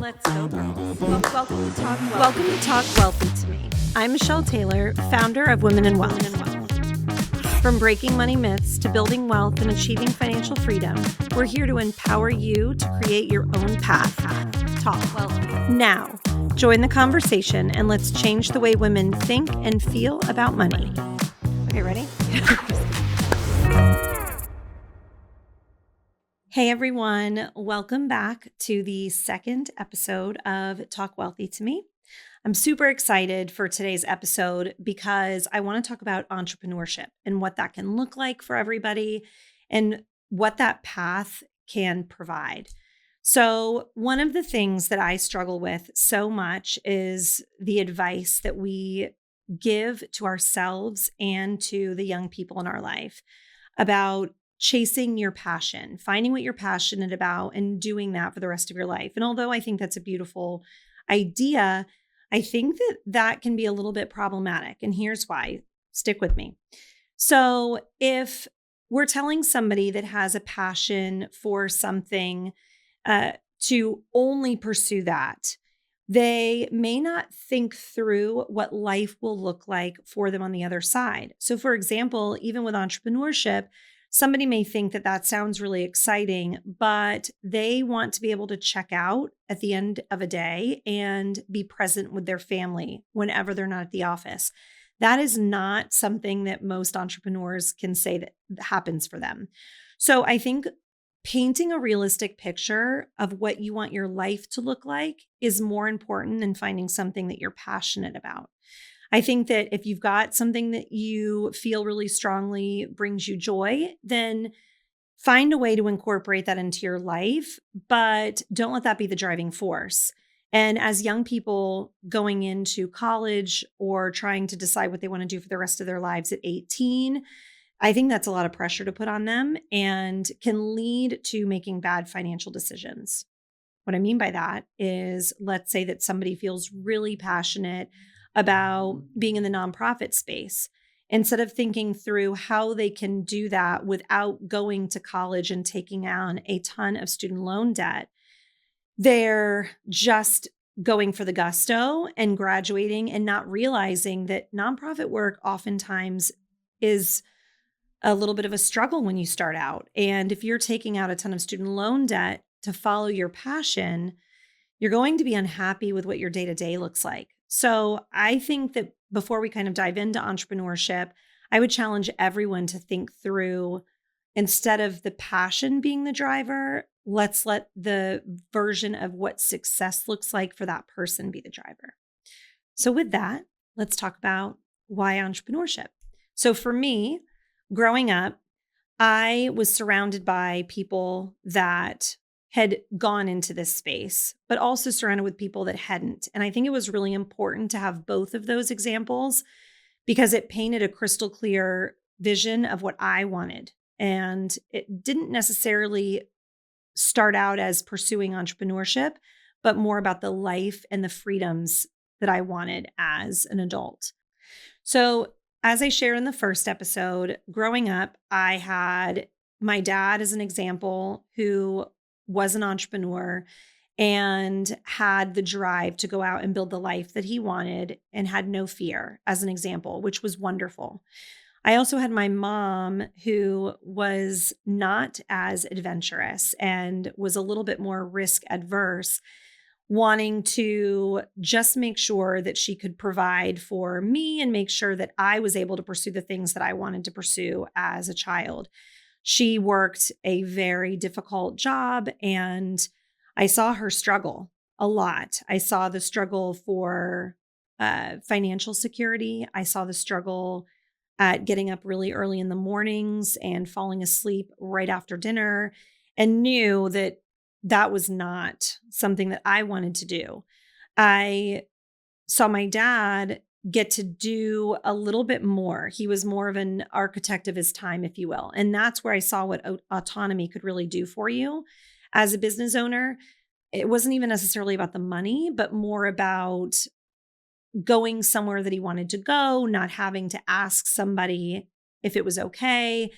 Let's go, girls. Welcome to Talk Wealthy to Me. I'm Michelle Taylor, founder of Women in Wealth. From breaking money myths to building wealth and achieving financial freedom, we're here to empower you to create your own path. Talk Wealthy. Now, join the conversation and let's change the way women think and feel about money. Okay, ready? Hey everyone, welcome back to the second episode of Talk Wealthy to Me. I'm super excited for today's episode because I want to talk about entrepreneurship and what that can look like for everybody and what that path can provide. So one of the things that I struggle with so much is the advice that we give to ourselves and to the young people in our life about chasing your passion, finding what you're passionate about and doing that for the rest of your life. And although I think that's a beautiful idea, I think that that can be a little bit problematic. And here's why. Stick with me. So if we're telling somebody that has a passion for something to only pursue that, they may not think through what life will look like for them on the other side. So for example, even with entrepreneurship, somebody may think that that sounds really exciting, but they want to be able to check out at the end of a day and be present with their family whenever they're not at the office. That is not something that most entrepreneurs can say that happens for them. So I think painting a realistic picture of what you want your life to look like is more important than finding something that you're passionate about. I think that if you've got something that you feel really strongly brings you joy, then find a way to incorporate that into your life, but don't let that be the driving force. And as young people going into college or trying to decide what they want to do for the rest of their lives at 18, I think that's a lot of pressure to put on them and can lead to making bad financial decisions. What I mean by that is, let's say that somebody feels really passionate about being in the nonprofit space. Instead of thinking through how they can do that without going to college and taking on a ton of student loan debt, they're just going for the gusto and graduating and not realizing that nonprofit work oftentimes is a little bit of a struggle when you start out. And if you're taking out a ton of student loan debt to follow your passion, you're going to be unhappy with what your day-to-day looks like. So I think that before we kind of dive into entrepreneurship, I would challenge everyone to think through, instead of the passion being the driver, let's let the version of what success looks like for that person be the driver. So with that, let's talk about why entrepreneurship. So for me, growing up, I was surrounded by people that had gone into this space, but also surrounded with people that hadn't. And I think it was really important to have both of those examples because it painted a crystal clear vision of what I wanted. And it didn't necessarily start out as pursuing entrepreneurship, but more about the life and the freedoms that I wanted as an adult. So as I shared in the first episode, growing up, I had my dad as an example who was an entrepreneur and had the drive to go out and build the life that he wanted and had no fear as an example, which was wonderful. I also had my mom who was not as adventurous and was a little bit more risk adverse, wanting to just make sure that she could provide for me and make sure that I was able to pursue the things that I wanted to pursue as a child. She worked a very difficult job and I saw her struggle a lot. I saw the struggle for financial security. I saw the struggle at getting up really early in the mornings and falling asleep right after dinner, and knew that that was not something that I wanted to do. I saw my dad get to do a little bit more. He was more of an architect of his time, if you will. And that's where I saw what autonomy could really do for you as a business owner. It wasn't even necessarily about the money, but more about going somewhere that he wanted to go, not having to ask somebody if it was okay,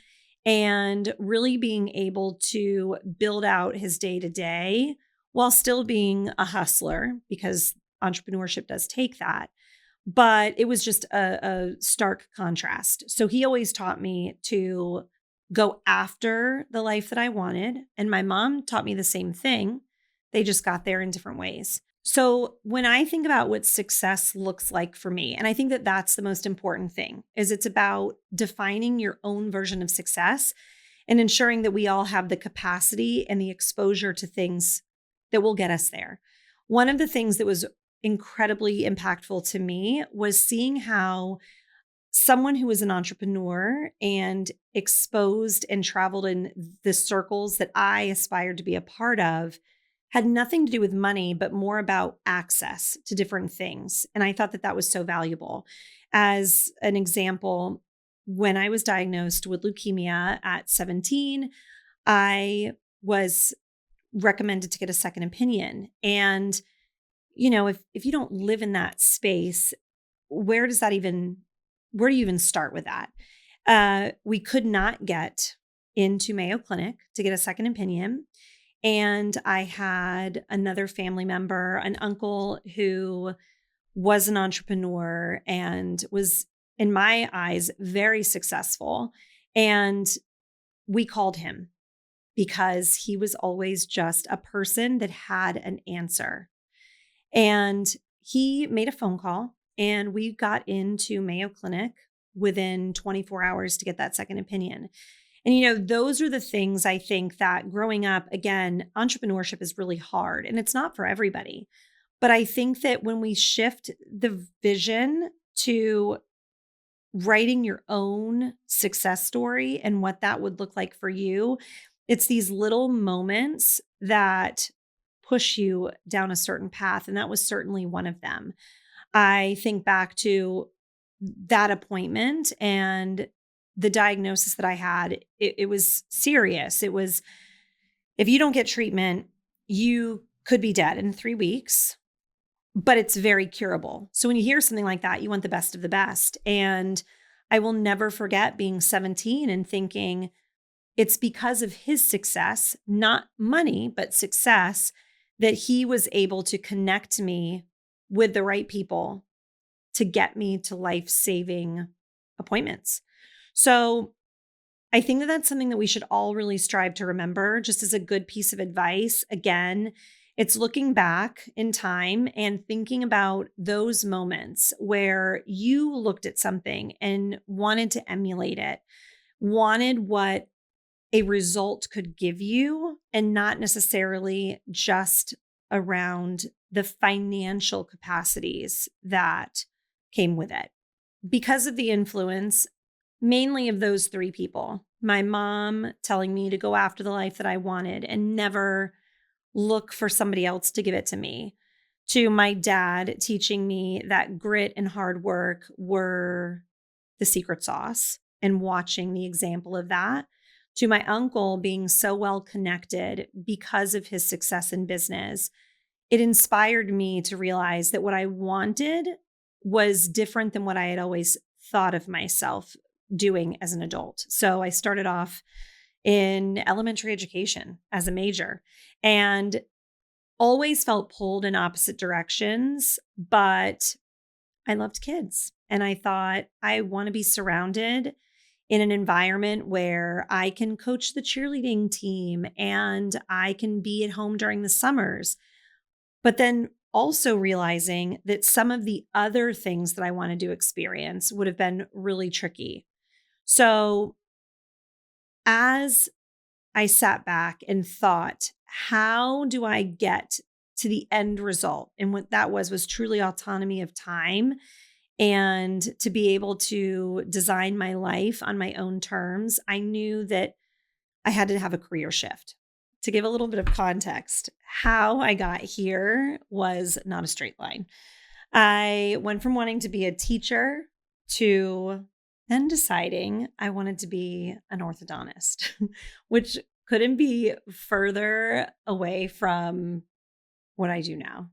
and really being able to build out his day-to-day while still being a hustler, because entrepreneurship does take that. But it was just a stark contrast. So he always taught me to go after the life that I wanted. And my mom taught me the same thing. They just got there in different ways. So when I think about what success looks like for me, and I think that that's the most important thing, is it's about defining your own version of success and ensuring that we all have the capacity and the exposure to things that will get us there. One of the things that was incredibly impactful to me was seeing how someone who was an entrepreneur and exposed and traveled in the circles that I aspired to be a part of had nothing to do with money, but more about access to different things. And I thought that that was so valuable. As an example, when I was diagnosed with leukemia at 17, I was recommended to get a second opinion. And, if you don't live in that space, where do you even start with that? We could not get into Mayo Clinic to get a second opinion. And I had another family member, an uncle who was an entrepreneur and was, in my eyes, very successful. And we called him because he was always just a person that had an answer. And he made a phone call and we got into Mayo Clinic within 24 hours to get that second opinion. And, those are the things I think that growing up, again, entrepreneurship is really hard and it's not for everybody. But I think that when we shift the vision to writing your own success story and what that would look like for you, it's these little moments that push you down a certain path. And that was certainly one of them. I think back to that appointment and the diagnosis that I had. It was serious. It was, if you don't get treatment, you could be dead in 3 weeks, but it's very curable. So when you hear something like that, you want the best of the best. And I will never forget being 17 and thinking it's because of his success, not money, but success, that he was able to connect me with the right people to get me to life-saving appointments. So I think that that's something that we should all really strive to remember, just as a good piece of advice. Again, it's looking back in time and thinking about those moments where you looked at something and wanted to emulate it, wanted what a result could give you, and not necessarily just around the financial capacities that came with it. Because of the influence, mainly of those 3 people, my mom telling me to go after the life that I wanted and never look for somebody else to give it to me, to my dad teaching me that grit and hard work were the secret sauce and watching the example of that, to my uncle being so well connected because of his success in business. It inspired me to realize that what I wanted was different than what I had always thought of myself doing as an adult. So I started off in elementary education as a major and always felt pulled in opposite directions, but I loved kids. And I thought, I want to be surrounded in an environment where I can coach the cheerleading team and I can be at home during the summers. But then also realizing that some of the other things that I wanted to experience would have been really tricky. So as I sat back and thought, how do I get to the end result? And what that was truly autonomy of time and to be able to design my life on my own terms. I knew that I had to have a career shift. To give a little bit of context, how I got here was not a straight line. I went from wanting to be a teacher to then deciding I wanted to be an orthodontist, which couldn't be further away from what I do now.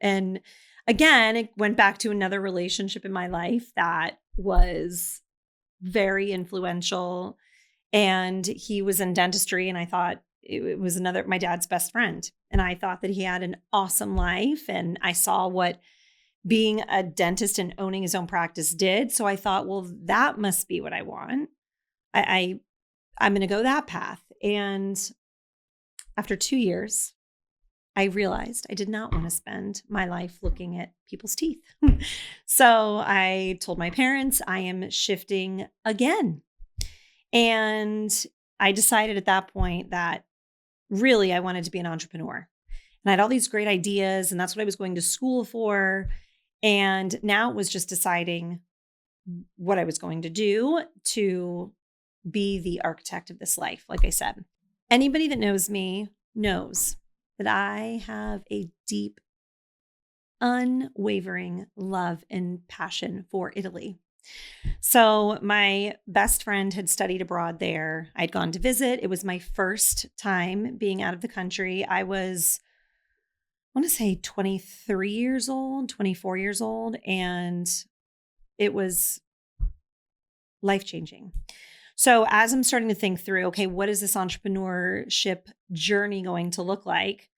And again, it went back to another relationship in my life that was very influential. And he was in dentistry. And I thought, it was my dad's best friend. And I thought that he had an awesome life. And I saw what being a dentist and owning his own practice did. So I thought, well, that must be what I want. I I'm going to go that path. And after 2 years, I realized I did not want to spend my life looking at people's teeth. So I told my parents I am shifting again. And I decided at that point that really I wanted to be an entrepreneur. And I had all these great ideas, and that's what I was going to school for. And now it was just deciding what I was going to do to be the architect of this life, like I said. Anybody that knows me knows that I have a deep, unwavering love and passion for Italy. So my best friend had studied abroad there. I'd gone to visit. It was my first time being out of the country. I want to say 23 years old, 24 years old, and it was life-changing. So as I'm starting to think through, okay, what is this entrepreneurship journey going to look like?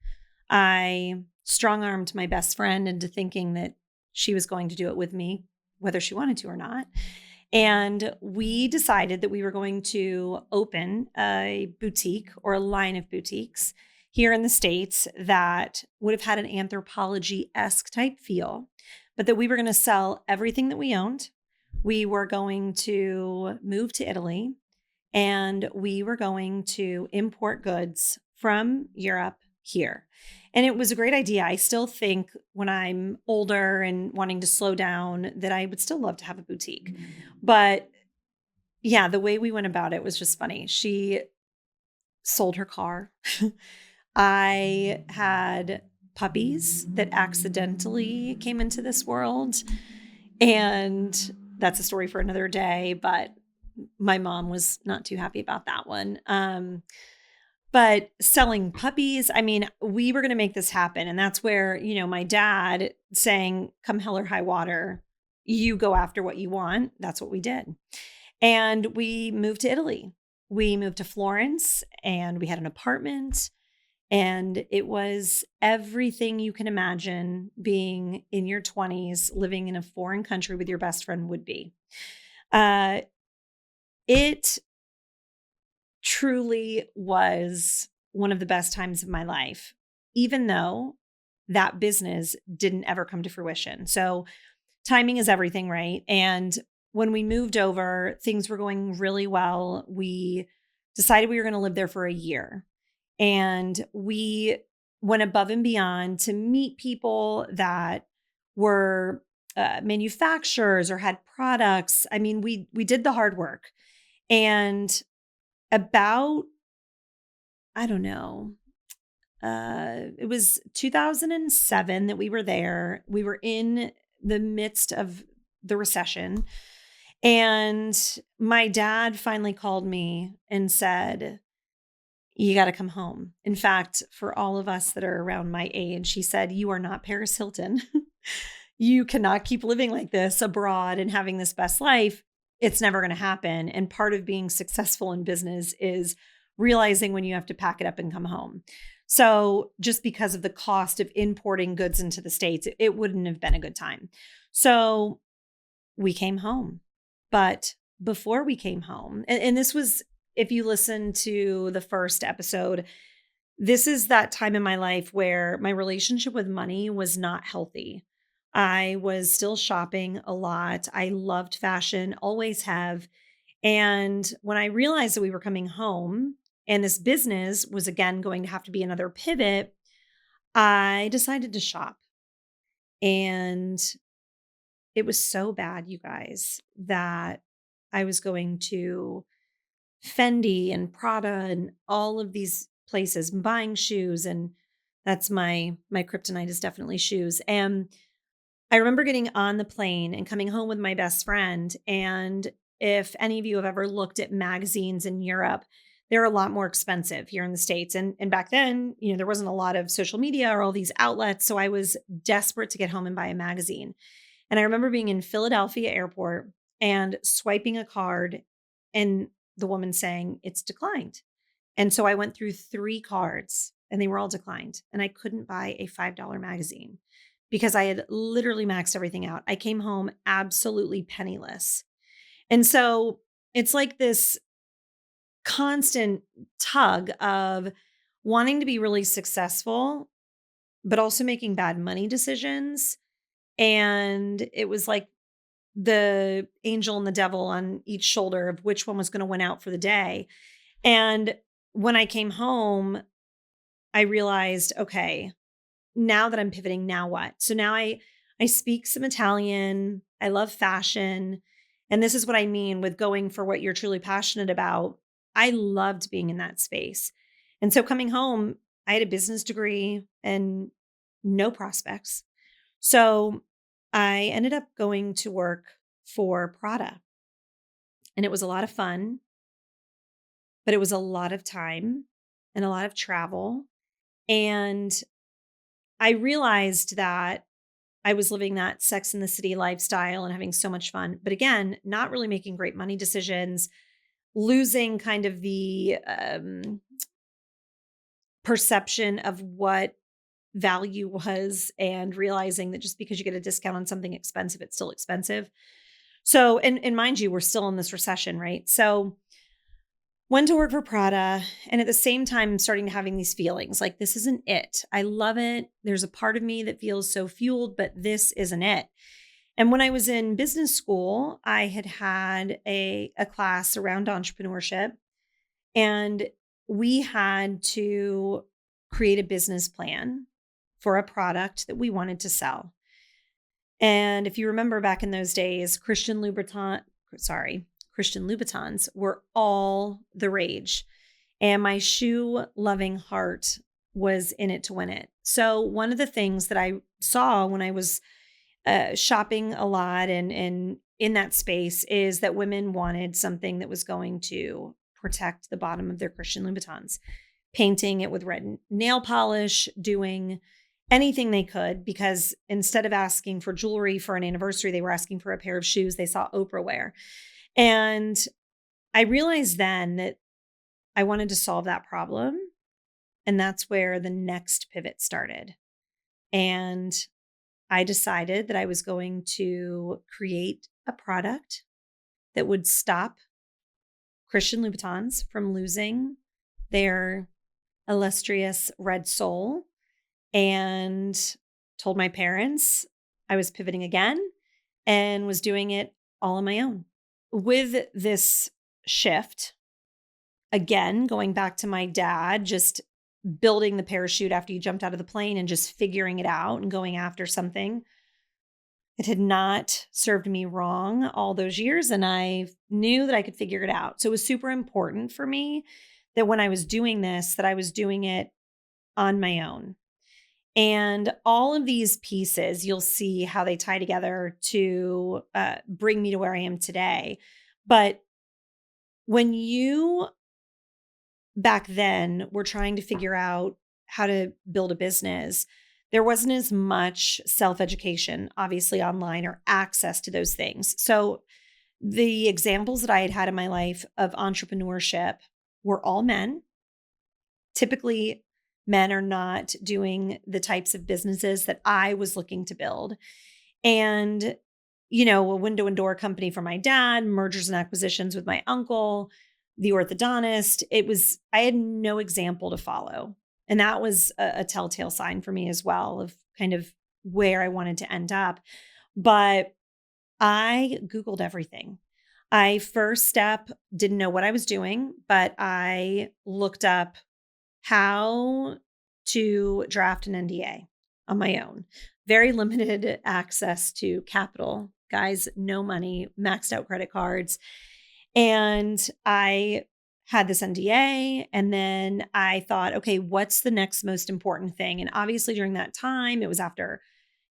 I strong-armed my best friend into thinking that she was going to do it with me, whether she wanted to or not. And we decided that we were going to open a boutique or a line of boutiques here in the States that would have had an Anthropologie-esque type feel, but that we were going to sell everything that we owned. We were going to move to Italy, and we were going to import goods from Europe here. And it was a great idea. I still think when I'm older and wanting to slow down that I would still love to have a boutique. But yeah, the way we went about it was just funny. She sold her car. I had puppies that accidentally came into this world. And that's a story for another day, but my mom was not too happy about that one. But selling puppies, I mean, we were going to make this happen. And that's where, my dad saying, come hell or high water, you go after what you want. That's what we did. And we moved to Italy. We moved to Florence, and we had an apartment. And it was everything you can imagine being in your 20s, living in a foreign country with your best friend would be. It truly was one of the best times of my life, even though that business didn't ever come to fruition. So timing is everything, right? And when we moved over, things were going really well. We decided we were going to live there for a year. And we went above and beyond to meet people that were manufacturers or had products. I mean, we did the hard work. And about, I don't know, it was 2007 that we were there. We were in the midst of the recession. And my dad finally called me and said, you got to come home. In fact, for all of us that are around my age, he said, you are not Paris Hilton. You cannot keep living like this abroad and having this best life. It's never going to happen. And part of being successful in business is realizing when you have to pack it up and come home. So just because of the cost of importing goods into the States, it wouldn't have been a good time. So we came home. But before we came home, and this was, if you listen to the first episode, this is that time in my life where my relationship with money was not healthy. I was still shopping a lot. I loved fashion, always have. And when I realized that we were coming home and this business was again going to have to be another pivot, I decided to shop. And it was so bad, you guys, that I was going to Fendi and Prada and all of these places buying shoes. And that's my kryptonite is definitely shoes. And I remember getting on the plane and coming home with my best friend. And if any of you have ever looked at magazines in Europe, they're a lot more expensive here in the States. And back then, there wasn't a lot of social media or all these outlets. So I was desperate to get home and buy a magazine. And I remember being in Philadelphia airport and swiping a card and the woman saying, it's declined. And so I went through 3 cards and they were all declined. And I couldn't buy a $5 magazine because I had literally maxed everything out. I came home absolutely penniless. And so it's like this constant tug of wanting to be really successful, but also making bad money decisions. And it was like the angel and the devil on each shoulder of which one was going to win out for the day. And when I came home, I realized, okay, now that I'm pivoting, now what? So now I speak some Italian. I love fashion. And this is what I mean with going for what you're truly passionate about. I loved being in that space. And so coming home, I had a business degree and no prospects. So I ended up going to work for Prada. And it was a lot of fun, but it was a lot of time and a lot of travel. And I realized that I was living that Sex in the City lifestyle and having so much fun. But again, not really making great money decisions, losing kind of the perception of what value was, and realizing that just because you get a discount on something expensive, it's still expensive. So, and mind you, we're still in this recession, right? So, went to work for Prada, and at the same time starting to having these feelings like this isn't it. I love it. There's a part of me that feels so fueled, but this isn't it. And when I was in business school, I had had a class around entrepreneurship, and we had to create a business plan for a product that we wanted to sell. And if you remember back in those days, Christian Louboutins were all the rage. And my shoe loving heart was in it to win it. So one of the things that I saw when I was shopping a lot and in that space is that women wanted something that was going to protect the bottom of their Christian Louboutins, painting it with red nail polish, doing anything they could, because instead of asking for jewelry for an anniversary, they were asking for a pair of shoes they saw Oprah wear. And I realized then that I wanted to solve that problem. And that's where the next pivot started. And I decided that I was going to create a product that would stop Christian Louboutins from losing their illustrious red soul, and told my parents I was pivoting again and was doing it all on my own. With this shift, again, going back to my dad, just building the parachute after you jumped out of the plane and just figuring it out and going after something. It had not served me wrong all those years, and I knew that I could figure it out. So it was super important for me that when I was doing this, that I was doing it on my own. And all of these pieces, you'll see how they tie together to bring me to where I am today. But when you back then were trying to figure out how to build a business, there wasn't as much self-education, obviously online, or access to those things. So the examples that I had had in my life of entrepreneurship were all men. Typically, men are not doing the types of businesses that I was looking to build. And, a window and door company for my dad, mergers and acquisitions with my uncle, the orthodontist. I had no example to follow. And that was a telltale sign for me as well of kind of where I wanted to end up. But I Googled everything. I first step didn't know what I was doing, but I looked up how to draft an NDA on my own. Very limited access to capital. Guys, no money, maxed out credit cards. And I had this NDA, and then I thought, okay, what's the next most important thing? And obviously during that time, it was after,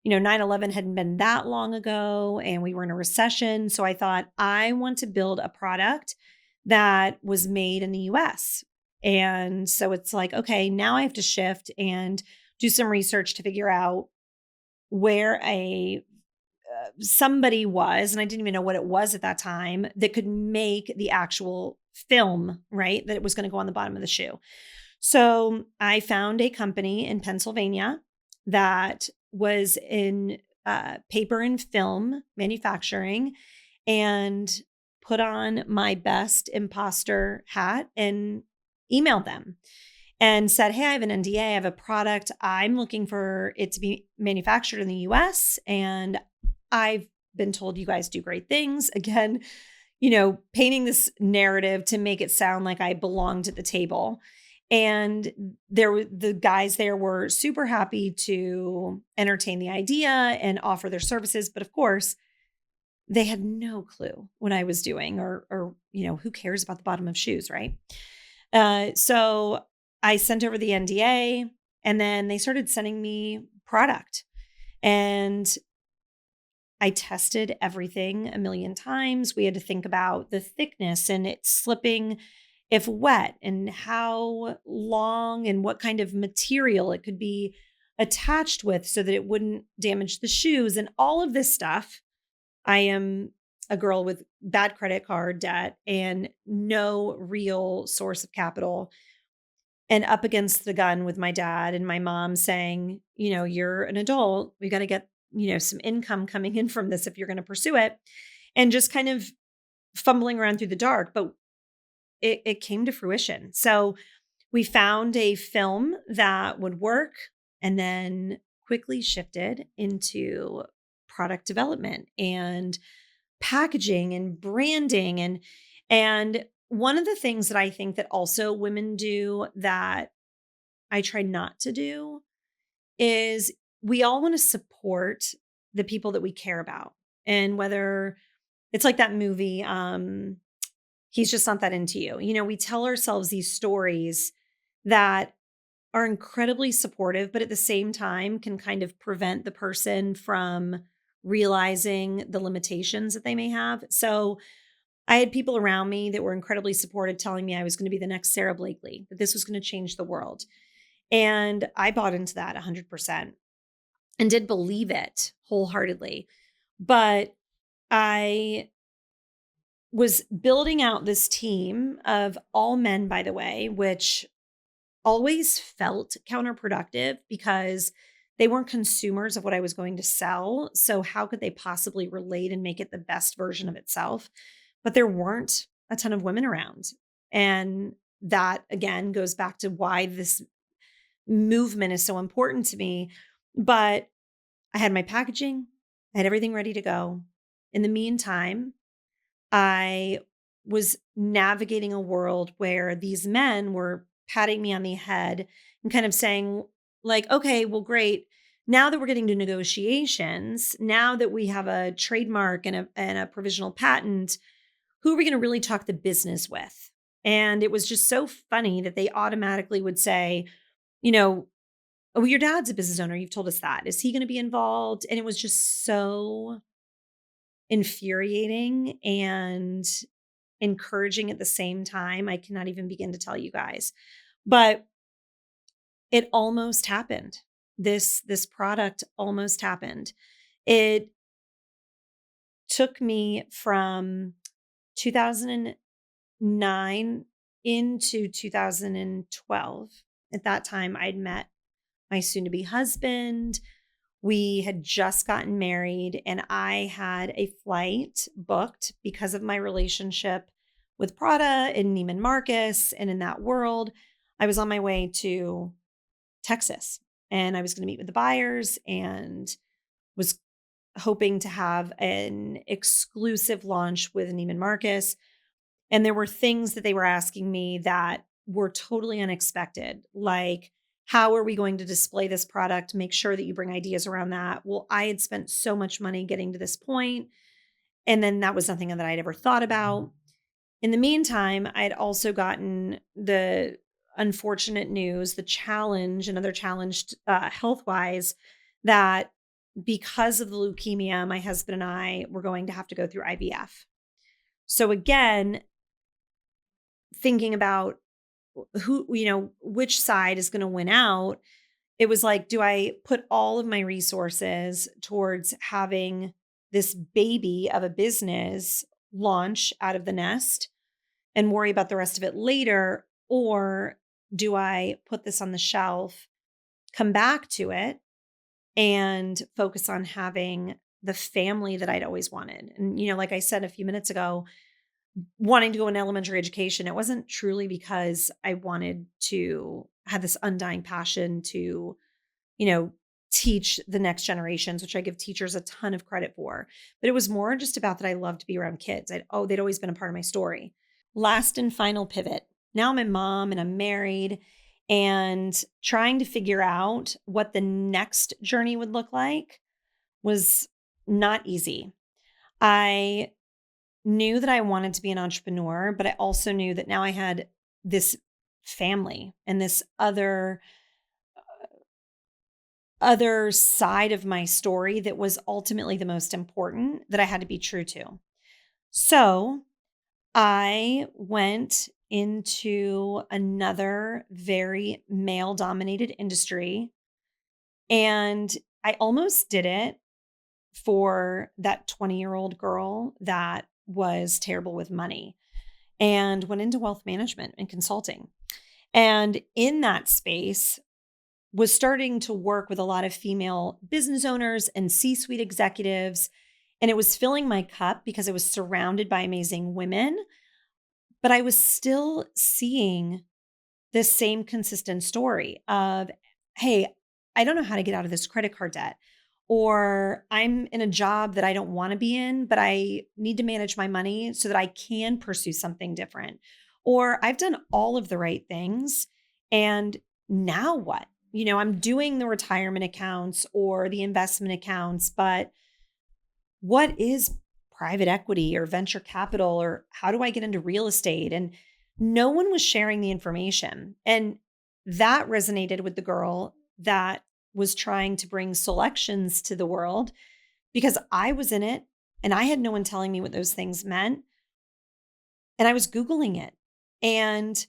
9/11 hadn't been that long ago and we were in a recession. So I thought, I want to build a product that was made in the US. And so it's like, okay, now I have to shift and do some research to figure out where a somebody was, and I didn't even know what it was at that time, that could make the actual film, right? That it was going to go on the bottom of the shoe. So I found a company in Pennsylvania that was in paper and film manufacturing, and put on my best imposter hat and emailed them and said, "Hey, I have an NDA. I have a product. I'm looking for it to be manufactured in the US. And I've been told you guys do great things." Again, painting this narrative to make it sound like I belonged at the table. And the guys there were super happy to entertain the idea and offer their services. But of course, they had no clue what I was doing, or who cares about the bottom of shoes, right? So I sent over the NDA, and then they started sending me product, and I tested everything a million times. We had to think about the thickness and it slipping if wet, and how long and what kind of material it could be attached with so that it wouldn't damage the shoes, and all of this stuff. I am a girl with bad credit card debt and no real source of capital, and up against the gun with my dad and my mom saying, "You're an adult. We got to get, some income coming in from this if you're going to pursue it." And just kind of fumbling around through the dark, but it came to fruition. So we found a film that would work, and then quickly shifted into product development and packaging and branding, and one of the things that I think that also women do that I try not to do is, we all want to support the people that we care about. And whether it's like that movie, He's Just Not That Into You. We tell ourselves these stories that are incredibly supportive, but at the same time can kind of prevent the person from realizing the limitations that they may have. So I had people around me that were incredibly supportive, telling me I was going to be the next Sarah Blakely, that this was going to change the world. And I bought into that 100% and did believe it wholeheartedly. But I was building out this team of all men, by the way, which always felt counterproductive because they weren't consumers of what I was going to sell. So how could they possibly relate and make it the best version of itself? But there weren't a ton of women around. And that again goes back to why this movement is so important to me. But I had my packaging, I had everything ready to go. In the meantime, I was navigating a world where these men were patting me on the head and kind of saying, like, "Okay, well, great. Now that we're getting to negotiations, now that we have a trademark and a provisional patent, who are we going to really talk the business with?" And it was just so funny that they automatically would say, "Oh, your dad's a business owner. You've told us that. Is he going to be involved?" And it was just so infuriating and encouraging at the same time. I cannot even begin to tell you guys. But it almost happened. This product almost happened. It took me from 2009 into 2012. At that time, I'd met my soon to be husband. We had just gotten married, and I had a flight booked because of my relationship with Prada and Neiman Marcus. And in that world, I was on my way to Texas, and I was going to meet with the buyers and was hoping to have an exclusive launch with Neiman Marcus. And there were things that they were asking me that were totally unexpected, like, how are we going to display this product? Make sure that you bring ideas around that. Well, I had spent so much money getting to this point, and then that was nothing that I'd ever thought about. In the meantime, I had also gotten the unfortunate news, the challenge, another challenge health wise, that because of the leukemia, my husband and I were going to have to go through IVF. So again, thinking about which side is going to win out, it was like, do I put all of my resources towards having this baby of a business launch out of the nest and worry about the rest of it later? Or do I put this on the shelf, come back to it, and focus on having the family that I'd always wanted? And, like I said a few minutes ago, wanting to go in elementary education, it wasn't truly because I wanted to have this undying passion to, you know, teach the next generations, which I give teachers a ton of credit for. But it was more just about that I loved to be around kids. They'd always been a part of my story. Last and final pivot. Now I'm a mom and I'm married and trying to figure out what the next journey would look like was not easy. I knew that I wanted to be an entrepreneur, but I also knew that now I had this family and this other side of my story that was ultimately the most important that I had to be true to. So I went into another very male dominated industry, and I almost did it for that 20-year-old girl that was terrible with money, and went into wealth management and consulting. And in that space, was starting to work with a lot of female business owners and C-suite executives. And it was filling my cup because I was surrounded by amazing women, but I was still seeing this same consistent story of, hey, I don't know how to get out of this credit card debt. Or I'm in a job that I don't want to be in, but I need to manage my money so that I can pursue something different. Or I've done all of the right things. And now what? I'm doing the retirement accounts or the investment accounts, but what is private equity or venture capital, or how do I get into real estate? And no one was sharing the information. And that resonated with the girl that was trying to bring selections to the world because I was in it and I had no one telling me what those things meant. And I was Googling it. And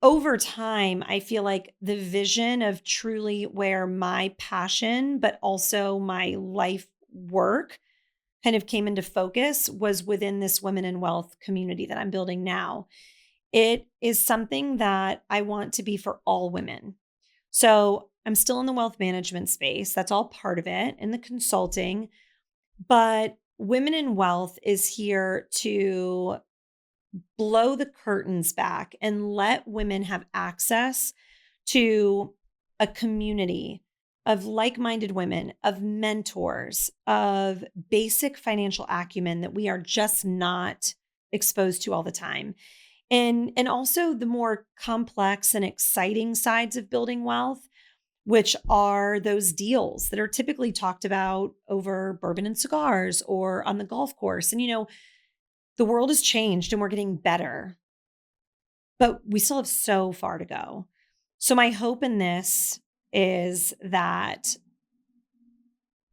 over time, I feel like the vision of truly where my passion, but also my life work kind of came into focus was within this women in wealth community that I'm building now. It is something that I want to be for all women. So I'm still in the wealth management space. That's all part of it, and the consulting. But Women in Wealth is here to blow the curtains back and let women have access to a community of like-minded women, of mentors, of basic financial acumen that we are just not exposed to all the time. And also the more complex and exciting sides of building wealth, which are those deals that are typically talked about over bourbon and cigars or on the golf course. And the world has changed and we're getting better, but we still have so far to go. So my hope in this is that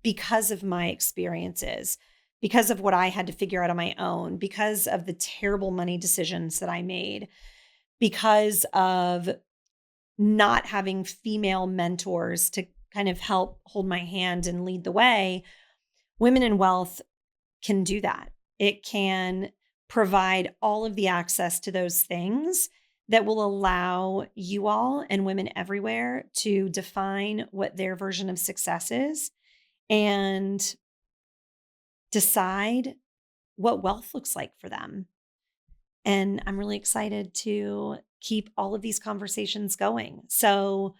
because of my experiences, because of what I had to figure out on my own, because of the terrible money decisions that I made, because of not having female mentors to kind of help hold my hand and lead the way, Women in Wealth can do that. It can provide all of the access to those things that will allow you all and women everywhere to define what their version of success is and decide what wealth looks like for them. And I'm really excited to keep all of these conversations going. So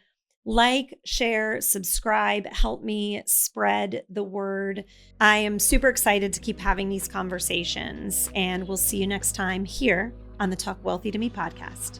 like, share, subscribe, help me spread the word. I am super excited to keep having these conversations, and we'll see you next time here on the Talk Wealthy to Me podcast.